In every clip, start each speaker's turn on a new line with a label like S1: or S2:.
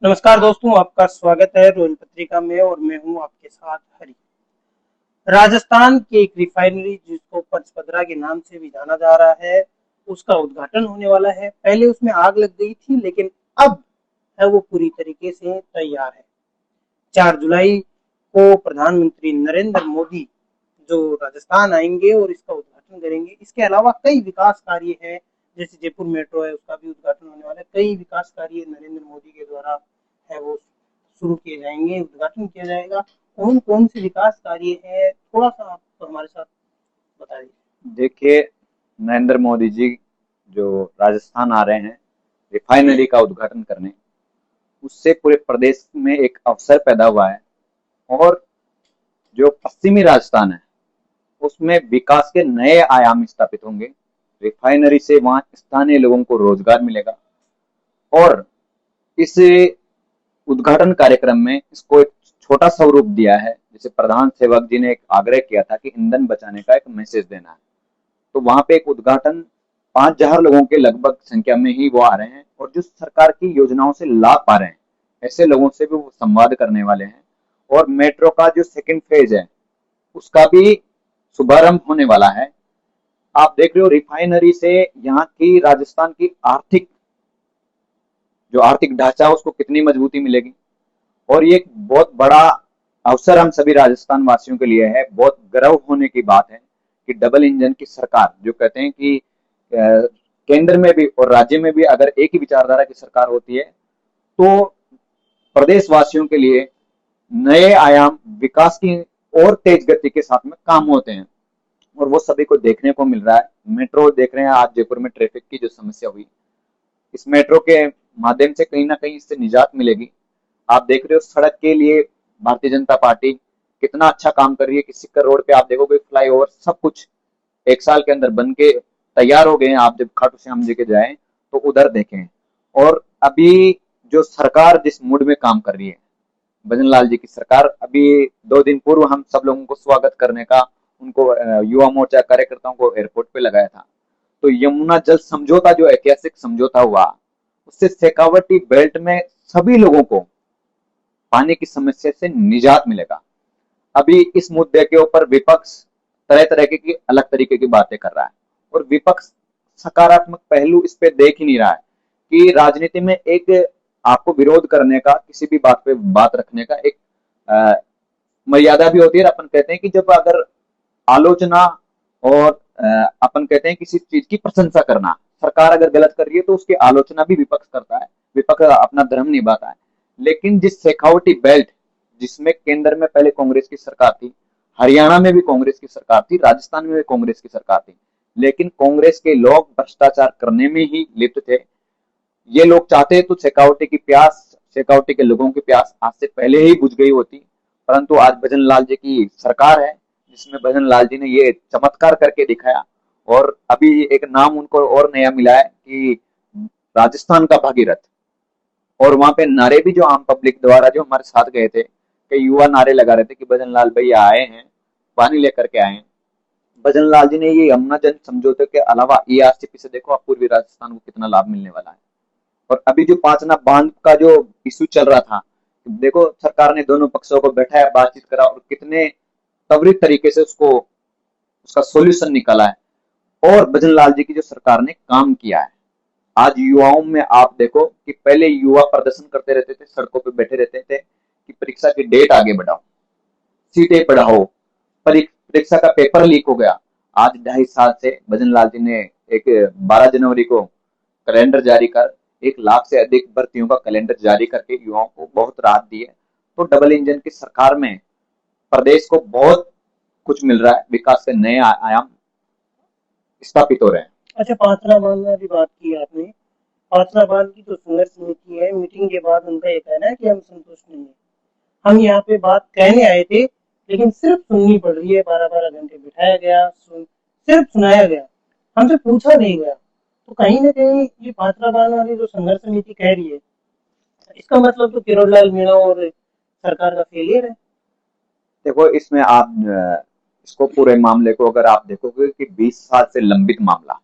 S1: नमस्कार दोस्तों, आपका स्वागत है रोयल पत्रिका में और मैं हूं आपके साथ हरी। राजस्थान की एक रिफाइनरी जिसको पंचपदरा के नाम से भी जाना जा रहा है, उसका उद्घाटन होने वाला है। पहले उसमें आग लग गई थी, लेकिन अब है वो पूरी तरीके से तैयार है। 4 जुलाई को प्रधानमंत्री नरेंद्र मोदी जो राजस्थान आएंगे और इसका उद्घाटन करेंगे। इसके अलावा कई विकास कार्य हैं, जैसे जयपुर मेट्रो है, उसका भी उद्घाटन होने वाला है। कई विकास कार्य नरेंद्र मोदी के द्वारा है वो शुरू किए जाएंगे, उद्घाटन किया जाएगा। कौन कौन से विकास कार्य है, थोड़ा सा आप हमारे साथ बता दीजिए।
S2: देखिए, नरेंद्र मोदी जी जो राजस्थान आ रहे हैं रिफाइनरी का उद्घाटन करने, उससे पूरे प्रदेश में एक अवसर पैदा हुआ है। और जो पश्चिमी राजस्थान है उसमें विकास के नए आयाम स्थापित होंगे। रिफाइनरी से वहां स्थानीय लोगों को रोजगार मिलेगा। और इस उद्घाटन कार्यक्रम में इसको एक छोटा स्वरूप दिया है, जैसे प्रधान सेवक जी ने एक आग्रह किया था कि ईंधन बचाने का एक मैसेज देना है। तो वहां पे एक उद्घाटन 5,000 लोगों के लगभग संख्या में ही वो आ रहे हैं, और जो सरकार की योजनाओं से लाभ पा रहे हैं ऐसे लोगों से भी वो संवाद करने वाले हैं। और मेट्रो का जो सेकंड फेज है उसका भी शुभारंभ होने वाला है। आप देख रहे हो रिफाइनरी से यहाँ की राजस्थान की आर्थिक ढांचा उसको कितनी मजबूती मिलेगी। और ये एक बहुत बड़ा अवसर हम सभी राजस्थान वासियों के लिए है। बहुत गर्व होने की बात है कि डबल इंजन की सरकार, जो कहते हैं कि केंद्र में भी और राज्य में भी अगर एक ही विचारधारा की सरकार होती है तो प्रदेशवासियों के लिए नए आयाम विकास की और तेज गति के साथ में काम होते हैं। और वो सभी को देखने को मिल रहा है। मेट्रो देख रहे हैं, आज जयपुर में ट्रैफिक की जो समस्या हुई, इस मेट्रो के माध्यम से कहीं ना कहीं इससे निजात मिलेगी। आप देख रहे हो सड़क के लिए भारतीय जनता पार्टी कितना अच्छा काम कर रही है। किसी का रोड पे आप देखोगे फ्लाईओवर सब कुछ एक साल के अंदर बन के तैयार हो गए हैं। आप जब खाटू श्याम जी के जाएं तो उधर देखें। और अभी जो सरकार जिस मूड में काम कर रही है, भजन लाल जी की सरकार, अभी 2 दिन पूर्व हम सब लोगों को स्वागत करने का उनको युवा मोर्चा कार्यकर्ताओं को एयरपोर्ट पे लगाया था। तो यमुना जल समझौता जो ऐतिहासिक समझौता हुआ, उससे शेखावटी बेल्ट में सभी लोगों को पानी की समस्या से निजात मिलेगा। अभी इस मुद्दे के ऊपर विपक्ष तरह तरह की अलग तरीके की बातें कर रहा है, और विपक्ष सकारात्मक पहलू इस पे देख ही नहीं रहा है कि राजनीति में एक आपको विरोध करने का, किसी भी बात पे बात रखने का एक मर्यादा भी होती है। अपन कहते हैं कि जब अगर आलोचना और अपन कहते हैं किसी चीज की प्रशंसा करना, सरकार अगर गलत कर रही है तो उसकी आलोचना भी विपक्ष करता है, विपक्ष अपना धर्म निभाता है। लेकिन जिस शेखावटी बेल्ट, जिसमें केंद्र में पहले कांग्रेस की सरकार थी, हरियाणा में भी कांग्रेस की सरकार थी, राजस्थान में भी कांग्रेस की सरकार थी, लेकिन कांग्रेस के लोग भ्रष्टाचार करने में ही लिप्त थे। ये लोग चाहते तो शेखावटी की प्यास, शेखावटी के लोगों की प्यास आज से पहले ही बुझ गई होती। परंतु आज भजन लाल जी की सरकार है, जिसमें भजन लाल जी ने ये चमत्कार करके दिखाया। और अभी एक नाम उनको और नया मिला है कि राजस्थान का भागीरथ। और वहां पे नारे भी जो आम पब्लिक द्वारा जो हमारे साथ गए थे, कई युवा नारे लगा रहे थे कि भजन लाल भैया आए हैं, पानी लेकर के आए हैं। भजन लाल जी ने ये यमुना जल समझौते के अलावा ईआरसीपी से देखो आप पूर्वी राजस्थान को कितना लाभ मिलने वाला है। और अभी जो पांचना बांध का जो इशू चल रहा था, देखो सरकार ने दोनों पक्षों को बैठाया, बातचीत करा और कितने त्वरित तरीके से उसको उसका सोल्यूशन निकाला है। और भजन लाल जी की जो सरकार ने काम किया है, आज युवाओं में आप देखो कि पहले युवा प्रदर्शन करते रहते थे, सड़कों पे बैठे रहते थे कि परीक्षा की डेट आगे बढ़ाओ, सीटें बढ़ाओ, परीक्षा का पेपर लीक हो गया। आज 2.5 साल से भजन लाल जी ने एक 12 जनवरी को कैलेंडर जारी कर 1 लाख से अधिक भर्तियों का कैलेंडर जारी करके युवाओं को बहुत राहत दी है। तो डबल इंजन की सरकार में प्रदेश को बहुत कुछ मिल रहा है, विकास के नए आयाम स्थापित हो रहे हैं।
S1: अच्छा, पात्रा बांध वाली बात की आपने। पात्रा बांध की जो संघर्ष समिति है, मीटिंग के बाद उनका ये कहना है कि हम संतुष्ट नहीं है। हम यहाँ पे बात कहने आए थे, लेकिन सिर्फ सुननी पड़ रही है। 12-12 घंटे बिठाया गया, सिर्फ सुनाया गया, हमसे पूछा नहीं गया। तो कहीं ना कहीं ये पात्राबान वाली जो संघर्ष समिति कह रही है, इसका मतलब तो किरोड़लाल मीणा और सरकार का फेलियर है।
S2: देखो इसमें आप इसको पूरे मामले को अगर आप देखोगे कि 20 साल से लंबित मामला,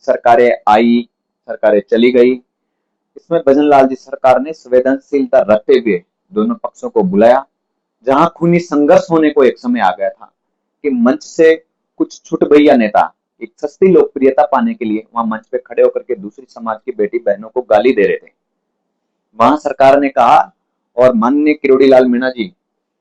S2: सरकारें आई, सरकारें चली गई, इसमें भजनलाल जी सरकार ने संवेदनशीलता रखते हुए दोनों पक्षों को बुलाया। जहां खूनी संघर्ष होने को एक समय आ गया था कि मंच से कुछ छुट भैया नेता एक सस्ती लोकप्रियता पाने के लिए वहां मंच पे खड़े होकर के दूसरी समाज की बेटी बहनों को गाली दे रहे थे। वहां सरकार ने कहा, और माननीय किरोड़ी लाल मीणा जी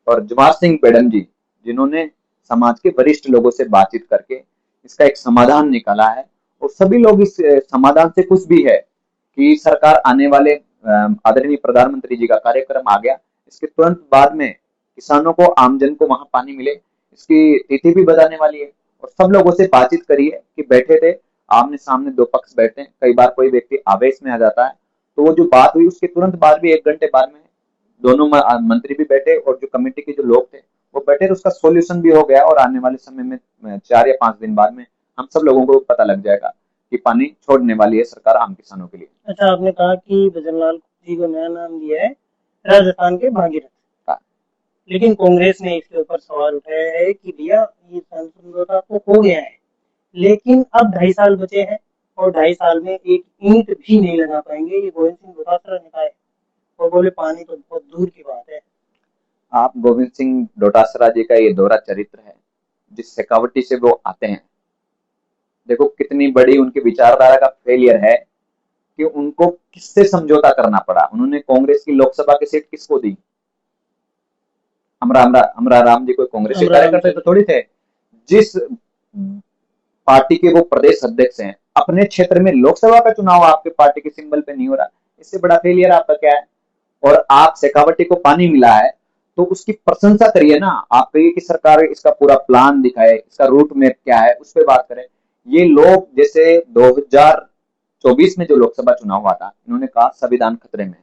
S2: और जवाहर सिंह पेडन जी, जिन्होंने समाज के वरिष्ठ लोगों से बातचीत करके इसका एक समाधान निकाला है, और सभी लोग इस समाधान से खुश भी है कि सरकार आने वाले आदरणीय प्रधानमंत्री जी का कार्यक्रम आ गया, इसके तुरंत बाद में किसानों को, आमजन को वहां पानी मिले, इसकी तिथि भी बताने वाली है। और सब लोगों से बातचीत करिए कि बैठे थे आमने सामने, दो पक्ष बैठते हैं, कई बार कोई व्यक्ति आवेश में आ जाता है, तो वो जो बात हुई उसके तुरंत बाद भी 1 घंटे बाद में दोनों मंत्री भी बैठे और जो कमेटी के जो लोग थे वो बैठे, तो उसका सॉल्यूशन भी हो गया। और आने वाले समय में 4 या 5 दिन बाद में हम सब लोगों को पता लग जाएगा कि पानी छोड़ने वाली है सरकार आम किसानों के लिए।
S1: अच्छा, आपने कहा कि भजनलाल जी को नया नाम दिया है राजस्थान के भागीरथ,
S2: हाँ।
S1: लेकिन कांग्रेस ने इसके ऊपर सवाल उठाया है कि भैया ये समझौता तो हो गया है, लेकिन अब 2.5 साल बचे हैं और 2.5 साल में एक ईंट भी नहीं लगा पाएंगे, ये गोविंद सिंह डोटासरा ने कहा है। और बोले पानी तो बहुत दूर की बात है।
S2: आप गोविंद सिंह डोटासरा जी का ये दोहरा चरित्र है, जिस शेखावटी से वो आते हैं, देखो कितनी बड़ी उनकी विचारधारा का फेलियर है कि उनको किससे समझौता करना पड़ा। उन्होंने कांग्रेस की लोकसभा की सीट किसको दी? हमरा राम जी कोई कांग्रेस के कार्यकर्ता तो थोड़ी थे। जिस पार्टी के वो प्रदेश अध्यक्ष हैं, अपने क्षेत्र में लोकसभा का चुनाव आपके पार्टी के सिंबल पे नहीं हो रहा, इससे बड़ा फेलियर आपका क्या है? और आप शेखावटी को पानी मिला है तो उसकी प्रशंसा करिए ना। आप कहिए कि सरकार इसका पूरा प्लान दिखाए, इसका रूट मैप क्या है, उस पर बात करें। ये लोग जैसे 2024 में जो लोकसभा चुनाव हुआ था, इन्होंने कहा संविधान खतरे में,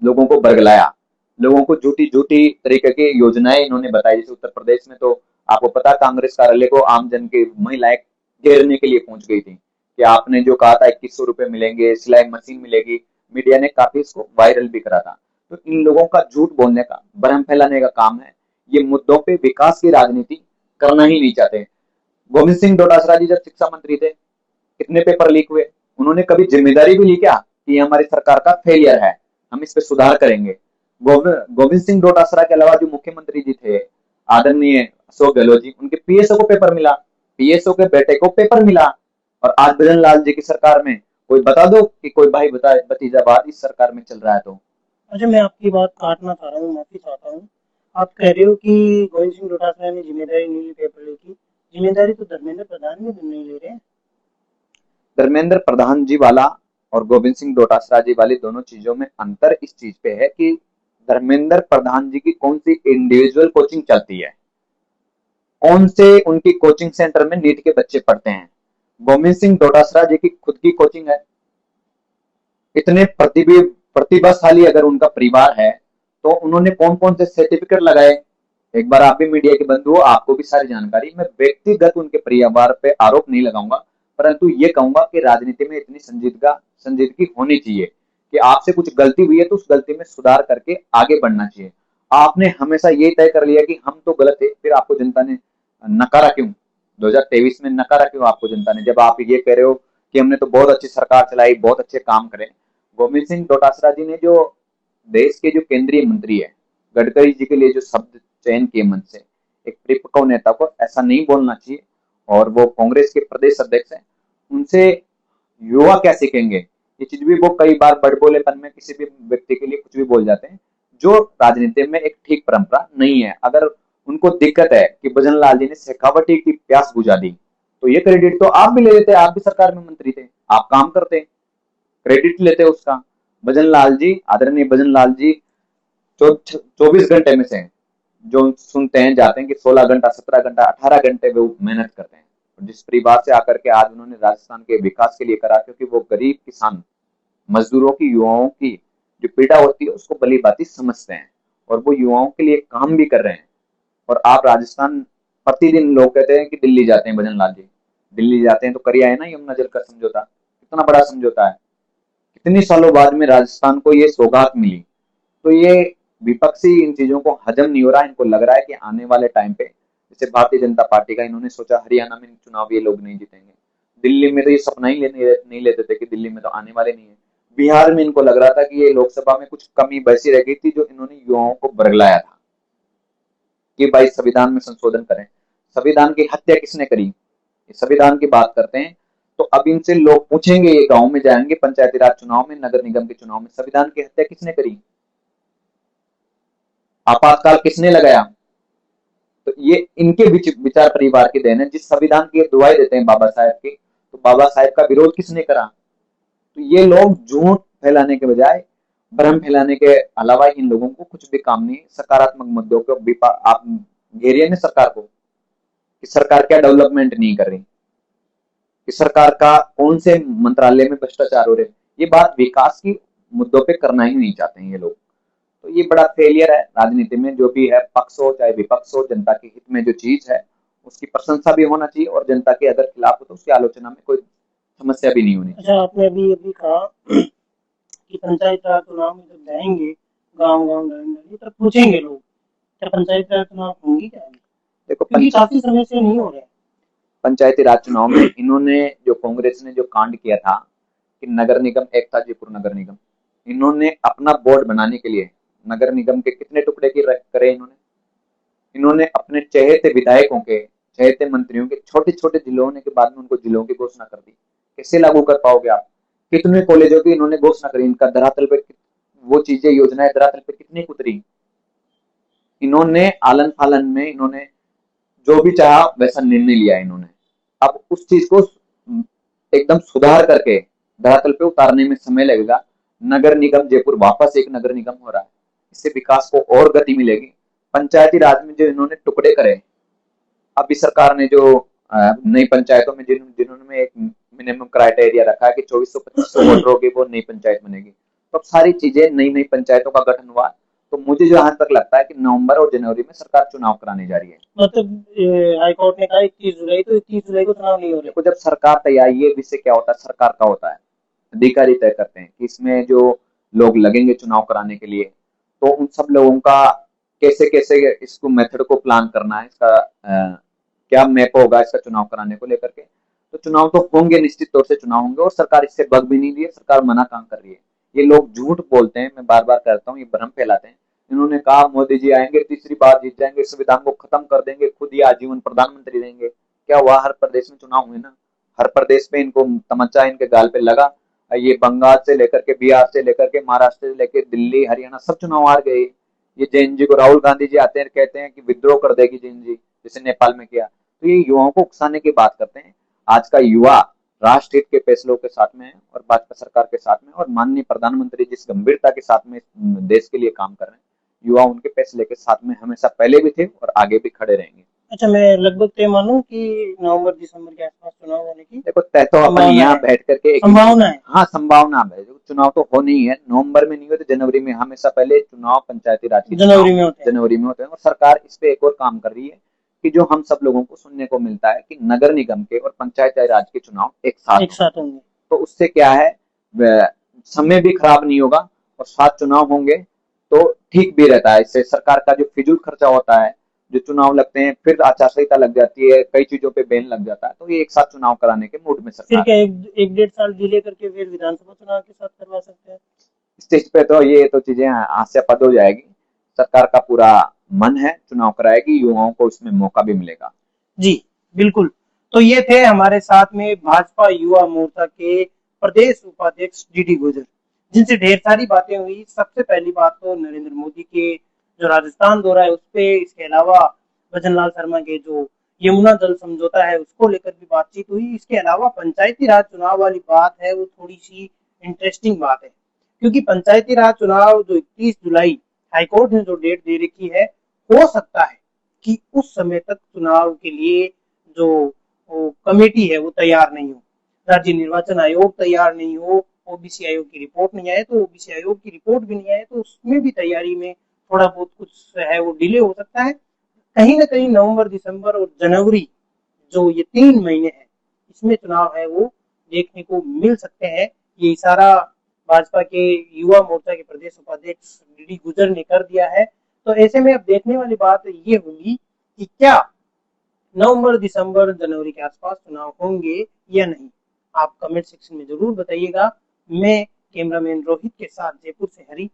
S2: लोगों को बरगलाया, लोगों को झूठी झूठी तरीके की योजनाएं इन्होंने बताई। जैसे उत्तर प्रदेश में तो आपको पता, कांग्रेस कार्यालय को आमजन की महिलाएं घेरने के लिए पहुंच गई थी कि आपने जो कहा था 2100 रुपए मिलेंगे, सिलाई मशीन मिलेगी, मीडिया ने काफी इसको वायरल भी करा था। तो इन लोगों का झूठ बोलने का, भ्रम फैलाने का काम है। ये मुद्दों पे विकास की राजनीति करना ही नहीं चाहते। गोविंद सिंह डोटासरा जी जब शिक्षा मंत्री थे, कितने पेपर लीक हुए? उन्होंने कभी जिम्मेदारी भी ली क्या कि हमारी सरकार का फेलियर है, हम इस पे सुधार करेंगे? गोविंद सिंह डोटासरा के अलावा जो मुख्यमंत्री जी थे आदरणीय अशोक गहलोत जी, उनके पीएसओ को पेपर मिला, पीएसओ के बेटे को पेपर मिला। और आज भजन लाल जी की सरकार में कोई बता दो कि कोई भाई बता भतीजाबाद इस सरकार में चल रहा है तो।
S1: अच्छा, मैं आपकी बात काटना चाह रहा हूँ, माफी चाहता हूँ। आप कह रहे हो कि गोविंद सिंह डोटासरा ने जिम्मेदारी नहीं ली पेपर लीक की। जिम्मेदारी तो धर्मेंद्र प्रधान भी नहीं ले रहे हैं।
S2: धर्मेंद्र प्रधान जी वाला और गोविंद सिंह डोटासरा जी वाली दोनों चीजों में अंतर इस चीज पे है कि धर्मेंद्र प्रधान जी की कौन सी इंडिविजुअल कोचिंग चलती है, कौन से उनकी कोचिंग सेंटर में नीट के बच्चे पढ़ते हैं। गोविंद सिंह डोटासरा जी की खुद की कोचिंग है। इतने प्रतिभाशाली अगर उनका परिवार है तो उन्होंने कौन कौन से सर्टिफिकेट लगाए, एक बार आप भी मीडिया के बंधु हो, आपको भी सारी जानकारी। मैं व्यक्तिगत उनके परिवार पे आरोप नहीं लगाऊंगा, परंतु ये कहूंगा कि राजनीति में इतनी संजीदगी होनी चाहिए कि आपसे कुछ गलती हुई है तो उस गलती में सुधार करके आगे बढ़ना चाहिए। आपने हमेशा ये तय कर लिया कि हम तो गलत थे, फिर आपको जनता ने नकारा क्यों? 2023 में नकारा क्यों आपको जनता ने, जब आप ये कह रहे हो कि हमने तो बहुत अच्छी सरकार चलाई, बहुत अच्छे काम करे। गोविंद सिंह डोटासरा जी ने जो देश के जो केंद्रीय मंत्री है, गडकरी जी के लिए जो शब्द चयन किए मन से, एक परिपक्व नेता को ऐसा नहीं बोलना चाहिए। और वो कांग्रेस के प्रदेश अध्यक्ष हैं, उनसे युवा क्या सीखेंगे? ये चीज भी वो कई बार बड़बोलेपन में किसी भी व्यक्ति के लिए कुछ भी बोल जाते हैं, जो राजनीति में एक ठीक परंपरा नहीं है। अगर उनको दिक्कत है कि भजन लाल जी ने शेखावटी की प्यास बुझा दी, तो ये क्रेडिट तो आप भी ले लेते, आप भी सरकार में मंत्री थे, आप काम करते, क्रेडिट लेते उसका। भजन लाल जी, आदरणीय भजन लाल जी 24 घंटे में से जो सुनते हैं जाते हैं कि 16 घंटा, 17 घंटा, 18 घंटे वो मेहनत करते हैं। और जिस परिवार से आकर के आज उन्होंने राजस्थान के विकास के लिए करा, क्योंकि वो गरीब किसान मजदूरों की, युवाओं की जो पीड़ा होती है उसको भली भांति समझते हैं और वो युवाओं के लिए काम भी कर रहे हैं। और आप राजस्थान, प्रतिदिन लोग कहते हैं कि दिल्ली जाते हैं भजन लाल जी, दिल्ली जाते हैं तो करिए है ना यमुना जल का समझौता, कितना बड़ा समझौता है, कितने सालों बाद में राजस्थान को ये सौगात मिली। तो ये विपक्षी इन चीजों को हजम नहीं हो रहा, इनको लग रहा है कि आने वाले टाइम पे, जैसे भारतीय जनता पार्टी का इन्होंने सोचा हरियाणा में चुनाव ये लोग नहीं जीतेंगे, दिल्ली में तो ये सपना ही नहीं लेते थे कि दिल्ली में तो आने वाले नहीं है। बिहार में इनको लग रहा था कि ये लोकसभा में कुछ कमी बची रह गई थी जो इन्होंने युवाओं को बरगलाया था कि भाई संविधान में संशोधन करें। संविधान की हत्या किसने करी, संविधान की बात करते हैं तो अब इनसे लोग पूछेंगे, ये गांव में जाएंगे पंचायती राज चुनाव में, नगर निगम के चुनाव में, संविधान की हत्या किसने करी, आपातकाल किसने लगाया। तो ये इनके विचार परिवार की देन है। जिस संविधान की दुआई देते हैं बाबा साहेब की, तो बाबा साहेब का विरोध किसने करा। तो ये लोग झूठ फैलाने के बजाय भ्रम फैलाने के अलावा इन लोगों को कुछ भी काम नहीं। सकारात्मक मुद्दों को आप घेरिए ना सरकार को, कि सरकार क्या डेवलपमेंट नहीं कर रही, कि सरकार का कौन से मंत्रालय में भ्रष्टाचार हो रहे, ये बात विकास की मुद्दों पे करना ही नहीं चाहते हैं ये लोग। तो ये बड़ा फेलियर है राजनीति में। जो भी है, पक्ष हो चाहे विपक्ष हो, जनता के हित में जो चीज है उसकी प्रशंसा भी होना चाहिए, और जनता के अगर खिलाफ हो तो उसकी आलोचना में कोई समस्या भी नहीं होनी चाहिए।
S1: अच्छा, आपने अभी अभी कहा कि पंचायत राज चुनाव में जब जाएंगे, गांव गांव जाएंगे तब पूछेंगे लोग क्या पंचायत राज चुनाव होंगी क्या नहीं?
S2: देखो,
S1: क्योंकि काफी समय से नहीं हो रहे।
S2: पंचायती राज चुनाव में इन्होंने जो कांग्रेस ने जो कांड किया था कि नगर निगम एक था, जयपुर नगर निगम, इन्होंने अपना बोर्ड बनाने के लिए नगर निगम के कितने टुकड़े की करे इन्होंने अपने चहेते विधायकों के, चहेते मंत्रियों के छोटे छोटे जिलों होने के बाद में उनको जिलों की घोषणा कर दी। कैसे लागू कर पाओगे आप। कितने कॉलेजों की इन्होंने घोषणा करी, इनका धरातल पे वो चीजें, योजनाएं धरातल पे कितनी उतरी। इन्होंने आलन फालन में इन्होंने जो भी चाहा वैसा निर्णय लिया इन्होंने। अब उस चीज को एकदम सुधार करके धरातल पे उतारने में समय लगेगा। नगर निगम जयपुर वापस एक नगर निगम हो रहा है, इससे विकास को और गति मिलेगी। पंचायती राज में जो इन्होंने टुकड़े करे, अभी सरकार ने जो नई पंचायतों में जिन्होंने एक मिनिमम क्राइटेरिया रखा है कि 2425 वोटर होगी वो नई पंचायत बनेगी, तो अब सारी चीजें नई नई पंचायतों का गठन हुआ। तो मुझे जो यहाँ तक लगता है कि नवंबर और जनवरी में सरकार चुनाव कराने जा रही है।
S1: मतलब हाई कोर्ट ने कहा 21 जुलाई, तो 21 जुलाई को चुनाव नहीं हो रहे।
S2: देखो, जब सरकार तैयार, ये विषय क्या होता है, सरकार का होता है, अधिकारी तय करते हैं कि इसमें जो लोग लगेंगे चुनाव कराने के लिए, तो उन सब लोगों का कैसे कैसे इसको मेथड को प्लान करना है, इसका क्या मैप होगा इसका चुनाव कराने को लेकर के। तो चुनाव तो होंगे, निश्चित तौर से चुनाव होंगे, और सरकार इससे बग भी नहीं रही है, सरकार मना काम कर रही है। ये लोग झूठ बोलते हैं, मैं बार बार कहता हूँ, ये भ्रम फैलाते हैं। इन्होंने कहा मोदी जी आएंगे, तीसरी बार जीत जाएंगे, संविधान को खत्म कर देंगे, खुद ही आजीवन प्रधानमंत्री रहेंगे। क्या हुआ, हर प्रदेश में चुनाव हुए ना, हर प्रदेश में इनको तमंचा इनके गाल पे लगा। ये बंगाल से लेकर के, बिहार से लेकर के, महाराष्ट्र से लेकर दिल्ली हरियाणा सब चुनाव हार गए। ये जैन जी को, राहुल गांधी जी आते हैं कहते हैं कि विद्रोह कर देगी जैन जी, जैसे नेपाल में किया। तो ये युवाओं को उकसाने की बात करते हैं। आज का युवा राष्ट्र हित के फैसलों के साथ में है और भाजपा सरकार के साथ में, और माननीय प्रधानमंत्री जिस गंभीरता के साथ में देश के लिए काम कर रहे हैं, युवा उनके फैसले के साथ में हमेशा पहले भी थे और आगे भी खड़े रहेंगे।
S1: अच्छा, मैं लगभग तय मानूं कि नवंबर दिसंबर के आसपास चुनाव होने की
S2: देखो, तय तो अपन यहाँ बैठ करके
S1: संभावना है।
S2: हाँ, संभावना है। चुनाव तो हो नहीं है, नवंबर में नहीं हुए तो जनवरी में, हमेशा पहले चुनाव पंचायती राज के
S1: जनवरी में होते हैं।
S2: जनवरी में होते हैं। और सरकार इस पे एक और काम कर रही है कि जो हम सब लोगों को सुनने को मिलता है कि नगर निगम के और पंचायती राज के चुनाव एक साथ
S1: होंगे।
S2: तो उससे क्या है, समय भी खराब नहीं होगा और साथ चुनाव होंगे तो ठीक भी रहता है। इससे सरकार का जो फिजूल खर्चा होता है, जो चुनाव लगते हैं फिर आचार संहिता लग जाती है, कई चीजों पे बैन लग जाता है, तो ये एक साथ चुनाव कराने के मूड में
S1: फिर
S2: सरकार
S1: क्या एक डेढ़ साल डिले करके फिर विधानसभा चुनाव के साथ करवा सकते हैं।
S2: स्टेज पे। तो ये तो चीजें हास्यास्पद हो जाएगी। सरकार का पूरा मन है, चुनाव कराएगी, युवाओं को इसमें मौका भी मिलेगा।
S1: जी बिल्कुल। तो ये थे हमारे साथ में भाजपा युवा मोर्चा के प्रदेश उपाध्यक्ष डीडी गुजर, जिनसे ढेर सारी बातें हुई। सबसे पहली बात तो नरेंद्र मोदी के जो राजस्थान दौरा है उस पे, इसके अलावा भजन लाल शर्मा के जो यमुना जल समझौता है उसको लेकर भी बातचीत हुई। इसके अलावा पंचायती राज चुनाव वाली बात है वो थोड़ी सी इंटरेस्टिंग बात है, क्योंकि पंचायती राज चुनाव जो 21 जुलाई हाईकोर्ट ने जो डेट दे रखी है, हो सकता है कि उस समय तक चुनाव के लिए जो कमेटी है वो तैयार नहीं हो, राज्य निर्वाचन आयोग तैयार नहीं हो, ओबीसी आयोग की रिपोर्ट नहीं आए, तो ओबीसी आयोग की रिपोर्ट भी नहीं आए तो उसमें भी तैयारी में थोड़ा बहुत कुछ है वो डिले हो सकता है। कहीं ना कहीं नवंबर दिसंबर और जनवरी जो ये 3 महीने हैं इसमें चुनाव है वो देखने को मिल सकते हैं। ये इशारा भाजपा के युवा मोर्चा के प्रदेश उपाध्यक्ष डीडी गुजर ने कर दिया है। तो ऐसे में अब देखने वाली बात ये होगी कि क्या नवंबर दिसंबर जनवरी के आसपास चुनाव होंगे या नहीं। आप कमेंट सेक्शन में जरूर बताइएगा। मैं कैमरामैन रोहित के साथ जयपुर से हरी।